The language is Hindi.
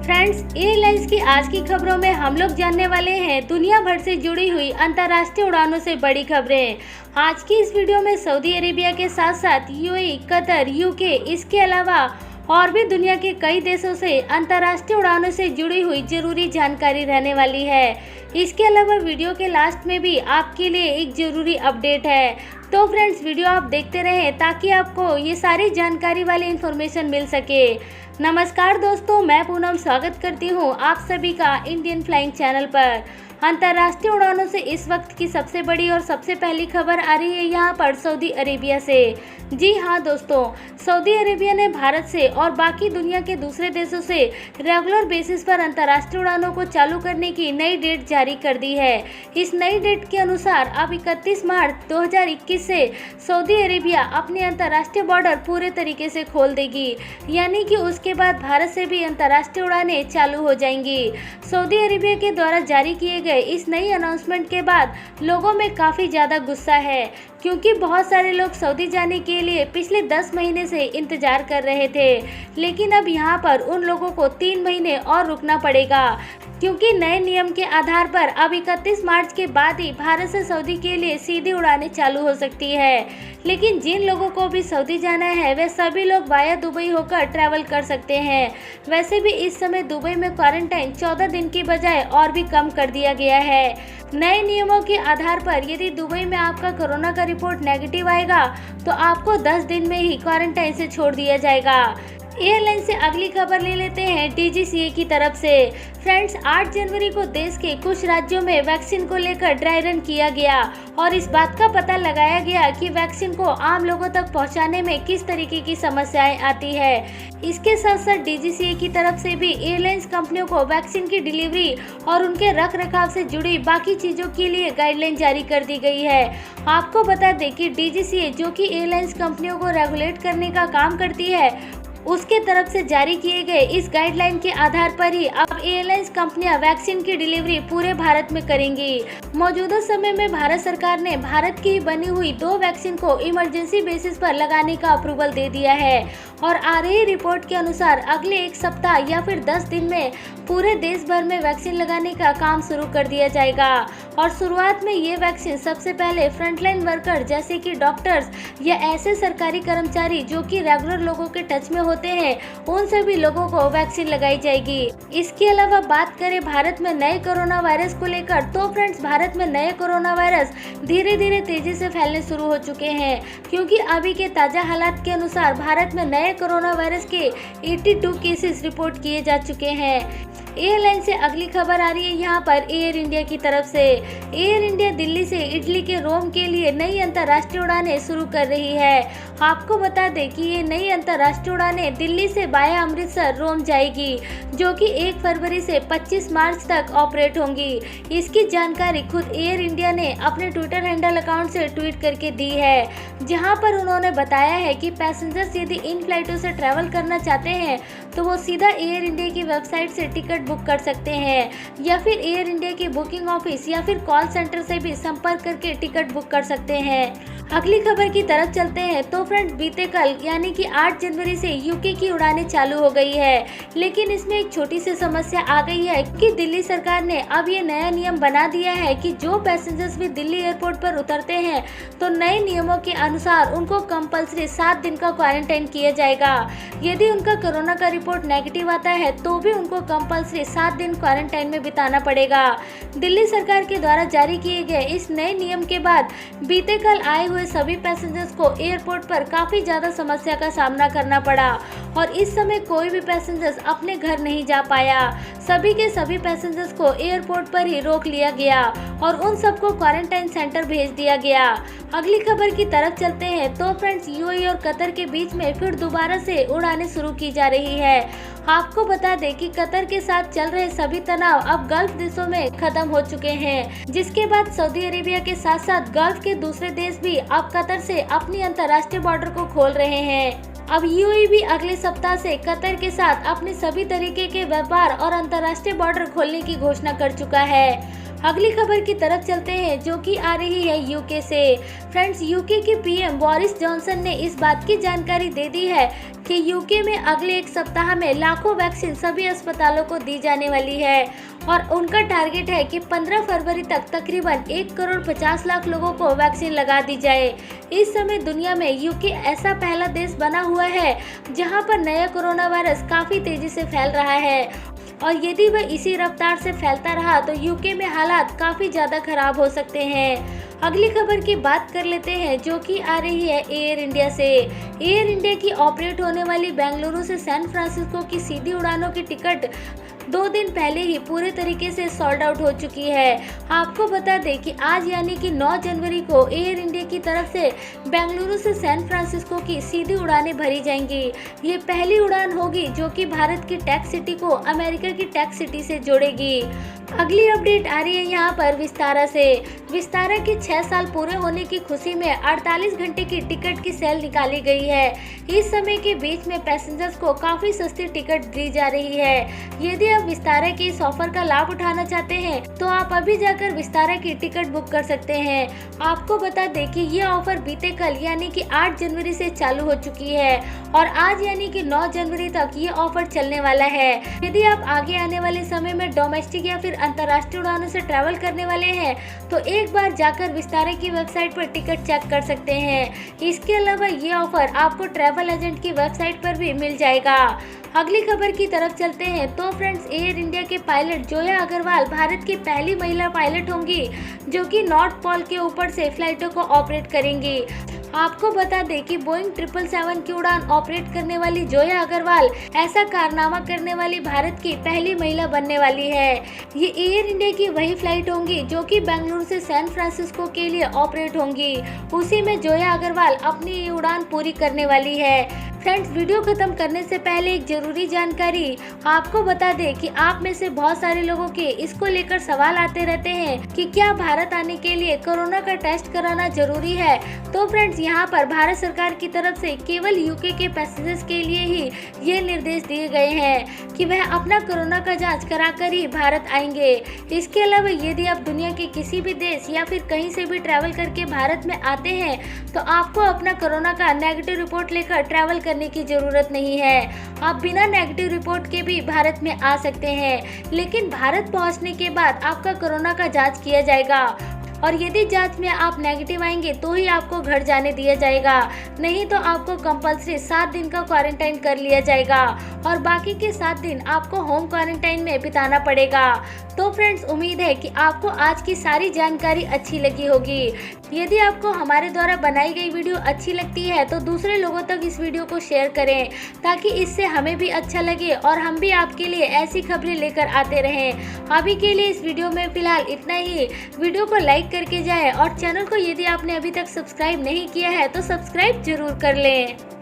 फ्रेंड्स, एयरलाइंस की आज की खबरों में हम लोग जानने वाले हैं दुनिया भर से जुड़ी हुई अंतर्राष्ट्रीय उड़ानों से बड़ी खबरें। आज की इस वीडियो में सऊदी अरेबिया के साथ साथ यूएई, कतर, यूके, इसके अलावा और भी दुनिया के कई देशों से अंतर्राष्ट्रीय उड़ानों से जुड़ी हुई जरूरी जानकारी रहने वाली है। इसके अलावा वीडियो के लास्ट में भी आपके लिए एक जरूरी अपडेट है। तो फ्रेंड्स, वीडियो आप देखते रहें ताकि आपको ये सारी जानकारी वाली इन्फॉर्मेशन मिल सके। नमस्कार दोस्तों, मैं पूनम स्वागत करती हूँ आप सभी का इंडियन फ्लाइंग चैनल पर। अंतर्राष्ट्रीय उड़ानों से इस वक्त की सबसे बड़ी और सबसे पहली खबर आ रही है यहाँ पर सऊदी अरेबिया से। जी हाँ दोस्तों, सऊदी अरेबिया ने भारत से और बाकी दुनिया के दूसरे देशों से रेगुलर बेसिस पर अंतर्राष्ट्रीय उड़ानों को चालू करने की नई डेट जारी कर दी है। इस नई डेट के अनुसार अब 31 मार्च 2021 से सऊदी अरेबिया अपने अंतर्राष्ट्रीय बॉर्डर पूरे तरीके से खोल देगी, यानी कि उसके बाद भारत से भी अंतर्राष्ट्रीय उड़ानें चालू हो जाएंगी। सऊदी अरेबिया के द्वारा जारी किए गए इस नई अनाउंसमेंट के बाद लोगों में काफ़ी ज़्यादा गुस्सा है, क्योंकि बहुत सारे लोग सऊदी जाने के लिए पिछले 10 महीने से इंतजार कर रहे थे, लेकिन अब यहाँ पर उन लोगों को 3 महीने और रुकना पड़ेगा, क्योंकि नए नियम के आधार पर अब 31 मार्च के बाद ही भारत से सऊदी के लिए सीधी उड़ानें चालू हो सकती है। लेकिन जिन लोगों को भी सऊदी जाना है वे सभी लोग वाया दुबई होकर ट्रैवल कर सकते हैं। वैसे भी इस समय दुबई में क्वारंटाइन 14 दिन की बजाय और भी कम कर दिया गया है। नए नियमों के आधार पर यदि दुबई में आपका कोरोना का रिपोर्ट नेगेटिव आएगा तो आपको 10 दिन में ही क्वारंटाइन से छोड़ दिया जाएगा। एयरलाइन से अगली खबर ले लेते हैं डीजीसीए की तरफ से। फ्रेंड्स, 8 जनवरी को देश के कुछ राज्यों में वैक्सीन को लेकर ड्राई रन किया गया और इस बात का पता लगाया गया कि वैक्सीन को आम लोगों तक पहुंचाने में किस तरीके की समस्याएं आती है। इसके साथ साथ डीजीसीए की तरफ से भी एयरलाइंस कंपनियों को वैक्सीन की डिलीवरी और उनके रख रखाव से जुड़ी बाकी चीज़ों के लिए गाइडलाइन जारी कर दी गई है। आपको बता दें कि डीजीसीए, जो कि एयरलाइंस कंपनियों को रेगुलेट करने का काम करती है, उसके तरफ से जारी किए गए इस गाइडलाइन के आधार पर ही अब एयरलाइंस कंपनियां वैक्सीन की डिलीवरी पूरे भारत में करेंगी। मौजूदा समय में भारत सरकार ने भारत की बनी हुई 2 वैक्सीन को इमरजेंसी बेसिस पर लगाने का अप्रूवल दे दिया है और आ रही रिपोर्ट के अनुसार अगले 1 सप्ताह या फिर 10 दिन में पूरे देश भर में वैक्सीन लगाने का काम शुरू कर दिया जाएगा। और शुरुआत में ये वैक्सीन सबसे पहले फ्रंटलाइन वर्कर जैसे कि डॉक्टर्स या ऐसे सरकारी कर्मचारी जो कि रेगुलर लोगों के टच में होते हैं, उन सभी लोगों को वैक्सीन लगाई जाएगी। इसके अलावा बात करें भारत में नए कोरोना वायरस को लेकर, तो फ्रेंड्स, भारत में नए कोरोना वायरस धीरे धीरे तेजी से फैलने शुरू हो चुके हैं, क्योंकि अभी के ताज़ा हालात के अनुसार भारत में नए कोरोना वायरस के 82 केसेस रिपोर्ट किए जा चुके हैं। एयरलाइन से अगली खबर आ रही है यहाँ पर एयर इंडिया की तरफ से। एयर इंडिया दिल्ली से इटली के रोम के लिए नई अंतर्राष्ट्रीय उड़ानें शुरू कर रही है। आपको बता दें कि ये नई अंतर्राष्ट्रीय उड़ानें दिल्ली से बाया अमृतसर रोम जाएगी, जो कि 1 फरवरी से 25 मार्च तक ऑपरेट होंगी। इसकी जानकारी खुद एयर इंडिया ने अपने ट्विटर हैंडल अकाउंट से ट्वीट करके दी है, जहां पर उन्होंने बताया है कि पैसेंजर्स यदि इन फ्लाइटों से ट्रैवल करना चाहते हैं तो वो सीधा एयर इंडिया की वेबसाइट से टिकट बुक कर सकते हैं, या फिर एयर इंडिया के बुकिंग ऑफिस या फिर कॉल सेंटर से भी संपर्क करके टिकट बुक कर सकते हैं। अगली खबर की तरफ चलते हैं। तो फ्रेंड्स, बीते कल यानी कि 8 जनवरी से यूके की उड़ानें चालू हो गई है, लेकिन इसमें एक छोटी सी समस्या आ गई है कि दिल्ली सरकार ने अब ये नया नियम बना दिया है कि जो पैसेंजर्स भी दिल्ली एयरपोर्ट पर उतरते हैं तो नए नियमों के अनुसार उनको कंपल्सरी 7 दिन का क्वारंटाइन किया जाएगा। यदि उनका कोरोना का रिपोर्ट नेगेटिव आता है तो भी उनको कंपल्सरी 7 दिन क्वारंटाइन में बिताना पड़ेगा। दिल्ली सरकार के द्वारा जारी किए गए इस नए नियम के बाद बीते कल आए हुए सभी पैसेंजर्स को एयरपोर्ट पर काफी ज्यादा समस्या का सामना करना पड़ा और इस समय कोई भी पैसेंजर्स अपने घर नहीं जा पाया। सभी के सभी पैसेंजर्स को एयरपोर्ट पर ही रोक लिया गया और उन सबको क्वारंटाइन सेंटर भेज दिया गया। अगली खबर की तरफ चलते हैं। तो फ्रेंड्स, यूएई और कतर के बीच में फिर दोबारा से उड़ानें शुरू की जा रही है। आपको बता दें कि कतर के साथ चल रहे सभी तनाव अब गल्फ देशों में खत्म हो चुके हैं, जिसके बाद सऊदी अरेबिया के साथ साथ गल्फ के दूसरे देश भी अब कतर से अपनी अंतर्राष्ट्रीय बॉर्डर को खोल रहे हैं। अब यूएई भी अगले सप्ताह से कतर के साथ अपने सभी तरीके के व्यापार और अंतर्राष्ट्रीय बॉर्डर खोलने की घोषणा कर चुका है। अगली खबर की तरफ चलते हैं जो कि आ रही है यूके से। फ्रेंड्स, यूके के पीएम बोरिस जॉनसन ने इस बात की जानकारी दे दी है कि यूके में अगले एक सप्ताह में लाखों वैक्सीन सभी अस्पतालों को दी जाने वाली है और उनका टारगेट है कि 15 फरवरी तक तकरीबन 1,50,00,000 लोगों को वैक्सीन लगा दी जाए। इस समय दुनिया में यूके ऐसा पहला देश बना हुआ है जहां पर नया कोरोना वायरस काफी तेजी से फैल रहा है और यदि वह इसी रफ्तार से फैलता रहा तो यूके में हालात काफी ज्यादा खराब हो सकते हैं। अगली खबर की बात कर लेते हैं जो कि आ रही है एयर इंडिया से। एयर इंडिया की ऑपरेट होने वाली बेंगलुरु से सैन फ्रांसिस्को की सीधी उड़ानों की टिकट 2 दिन पहले ही पूरे तरीके से सोल्ड आउट हो चुकी है। आपको बता दें कि आज यानी कि 9 जनवरी को एयर इंडिया की तरफ से बेंगलुरु से सैन फ्रांसिस्को की सीधी उड़ानें भरी जाएंगी। ये पहली उड़ान होगी जो कि भारत की टेक सिटी को अमेरिका की टेक सिटी से जोड़ेगी। अगली अपडेट आ रही है यहाँ पर विस्तारा से। विस्तारा की 6 साल पूरे होने की खुशी में 48 घंटे की टिकट की सेल निकाली गई है। इस समय के बीच में पैसेंजर्स को काफी सस्ती टिकट दी जा रही है। यदि आप विस्तारा के इस ऑफर का लाभ उठाना चाहते हैं तो आप अभी जाकर विस्तारा की टिकट बुक कर सकते हैं। आपको बता दें कि ये ऑफर बीते कल यानी कि 8 जनवरी से चालू हो चुकी है और आज यानी कि 9 जनवरी तक ये ऑफर चलने वाला है। यदि आप आगे आने वाले समय में डोमेस्टिक या फिर अंतर्राष्ट्रीय उड़ानों से ट्रैवल करने वाले हैं तो एक बार जाकर विस्तारा की वेबसाइट पर टिकट चेक कर सकते हैं। इसके अलावा ये ऑफर आपको ट्रैवल एजेंट की वेबसाइट पर भी मिल जाएगा। अगली खबर की तरफ चलते हैं तो फ्रेंड्स, एयर इंडिया के पायलट जोया अग्रवाल भारत की पहली महिला पायलट होंगी जो कि नॉर्थ पोल के ऊपर से फ्लाइटों को ऑपरेट करेंगी। आपको बता दें कि बोइंग 777 की उड़ान ऑपरेट करने वाली जोया अग्रवाल ऐसा कारनामा करने वाली भारत की पहली महिला बनने वाली है। ये एयर इंडिया की वही फ्लाइट होंगी जो कि बेंगलुरु से सैन फ्रांसिस्को के लिए ऑपरेट होंगी। उसी में जोया अग्रवाल अपनी ये उड़ान पूरी करने वाली है। फ्रेंड्स, वीडियो खत्म करने से पहले एक जरूरी जानकारी आपको बता दें कि आप में से बहुत सारे लोगों के इसको लेकर सवाल आते रहते हैं कि क्या भारत आने के लिए कोरोना का टेस्ट कराना जरूरी है। तो फ्रेंड्स, यहाँ पर भारत सरकार की तरफ से केवल यूके के पैसेंजर्स के लिए ही ये निर्देश दिए गए हैं कि वह अपना कोरोना का जांच कराकर ही भारत आएंगे। इसके अलावा यदि आप दुनिया के किसी भी देश या फिर कहीं से भी ट्रैवल करके भारत में आते हैं तो आपको अपना कोरोना का नेगेटिव रिपोर्ट लेकर ट्रैवल करने की जरूरत नहीं है। आप बिना नेगेटिव रिपोर्ट के भी भारत में आ सकते हैं, लेकिन भारत पहुंचने के बाद आपका कोरोना का जांच किया जाएगा और यदि जांच में आप नेगेटिव आएंगे तो ही आपको घर जाने दिया जाएगा, नहीं तो आपको कंपल्सरी 7 दिन का क्वारंटाइन कर लिया जाएगा और बाकी के 7 दिन आपको होम क्वारंटाइन में बिताना पड़ेगा। तो फ्रेंड्स, उम्मीद है कि आपको आज की सारी जानकारी अच्छी लगी होगी। यदि आपको हमारे द्वारा बनाई गई वीडियो अच्छी लगती है तो दूसरे लोगों तक इस वीडियो को शेयर करें ताकि इससे हमें भी अच्छा लगे और हम भी आपके लिए ऐसी खबरें लेकर आते रहें। अभी के लिए इस वीडियो में फिलहाल इतना ही। वीडियो को लाइक करके जाएं और चैनल को यदि आपने अभी तक सब्सक्राइब नहीं किया है तो सब्सक्राइब जरूर कर लें।